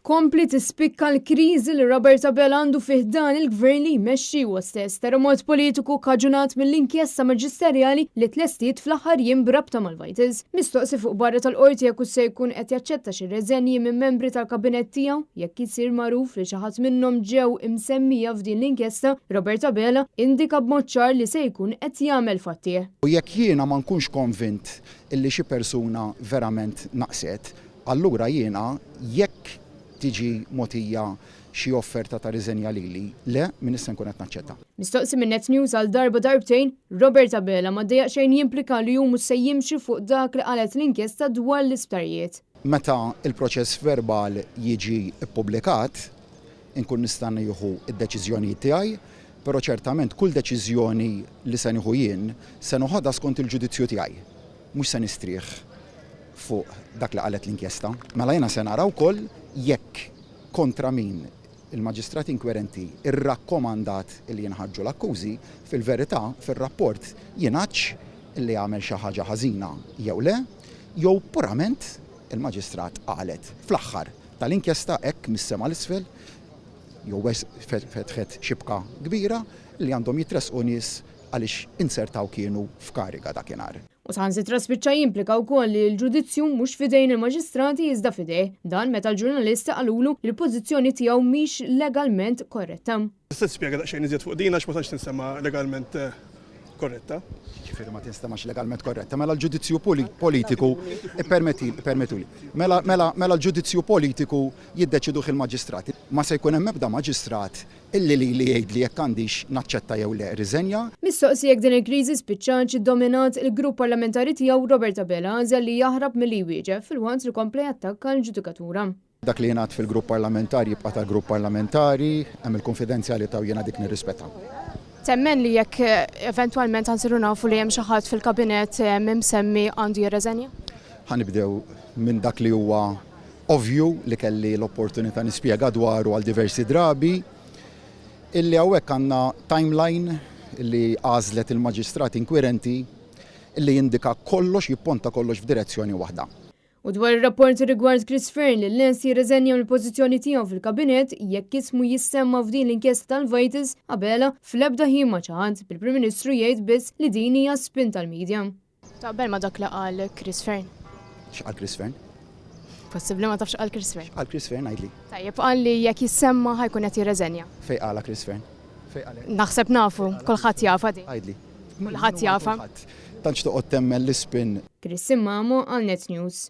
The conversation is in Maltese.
Tkompli tispikka l-kriżi li Robert Abela għandu fih dan il-gvern li jmexxi huwa stess terremot politiku kaġunat mill-inkjesta maġisterjali li tlestiet fl-aħħar jiem b'rabta mal-Vajtiż. Mistoqsi fuq barra tal-qorti jekk se jkun qed jaċċetta xi reżenji minn membri tal-kabinett tiegħu jekk isir magħruf li xi ħadd minnhom ġew imsemmija f'din l-inkjesta, Robert Abela indika b'mod ċar li se jkun qed jagħmel fattih. U jekk jiena ma nkunx konvint illi xi persuna verament naqset, allura jiena jekk tiġi mogħtija xi offerta ta' riżenja lili, le min issa nkun qed naċċetta. Mistoqsi minn Net News għal darba darbtejn, Robert Abela ma dejjaq xejn jimplika li hu mhux se jimxi fuq dak li qalet l-inkjesta dwar l-isptarijiet. Meta il-proċess verbal jiġi ippubblikat, inkun nista' nieħu id-deċiżjonijiet tiegħi, però ċertament kull deċiżjoni li se nieħu jien se noħodha skont il-ġudizzju tiegħi. Mhux se nistrieħ fuq dak li qalet l-inkjesta. Mela jiena se nara wkoll jekk kontra min il-maġistrat inkwerenti irrakkomandat li jinħaġġu l-akkużi, fil-verità fir-rapport jingħadx li għamel xi ħaġa ħażina jew le, jew purament il-maġistrat qalet fl-aħħar tal-inkjesta hekk mis-sema l-isfel jew fetħet xibka kbira li għandhom jitresqu nies għaliex insertaw kienu f'kariga dakinhar. U saħansitra spiċċa jimplika wkoll li l-ġudizzju mhux fidejn il-maġistrati iżda fidejh, dan meta l-ġurnalisti qalulu li l-pożizzjoni tiegħu mhix legalment korretta. Tista' tispjega daqsxejn iżjed fuq din għax ma tantx tinsema legalment korretta. Ġifieri ma tinstemax legalment korretta. Mela l-ġudizzju politiku permettuli. Mela l-ġudizzju politiku jiddeċiduh il-maġistrati. Ma se jkun hemm ebda maġistrat illi li jgħid li jekk għandix naċċetta jew le riżenja. Mistoqsi jekk din il-kriżi spiċċat iddominat il-grupp parlamentari tiegħu Robert Abela għażel li jaħrab milli jwieġeb fil-waqt li kompli attakka l-ġudikatura. Dak li jingħad fil-grupp parlamentari jibqa' tal-grupp parlamentari, hemm il-konfidenzjalità u jiena dik nirrispetta. Temmen li jekk eventwalment ħansiru nafu li hemm xi ħadd fil-kabinett msemmi għandu jirreżenja? Ħanibdew minn dak li huwa ovvju li kelli l-opportunità nispjega dwaru għal diversi drabi, illi hawnhekk għandna timeline li għażlet il-maġistrat inkwerenti illi jindika kollox jipponta kollox f'direzzjoni waħda. U dwar ir-rapporti rigward Chris Fearn li l-nies jirreżenja mill-pożizzjoni tiegħu fil-kabinett jekk ismu jissemma f'din l-inkjesta tal-Vajtiż, Abela fl-ebda ħin ma ċaħant bil-Prim Ministru jgħid biss li din hija spin tal-medja. Taqbel ma dak li qal Chris Fearn. X'qal Chris Fearn? Possibbli ma tafx qal Chris Fearn. Qal Chris Fearn għajdli. Tajjeb qal li jekk jissemma ħajkun qed jirreżenja. Fejn qala Chris Fearn? Naħseb nafu, kulħadd jafa di. Għajdli. Kulħadd jafa. Tantx toqgħod temmel l-ispin. Chris Immamo għal Net News.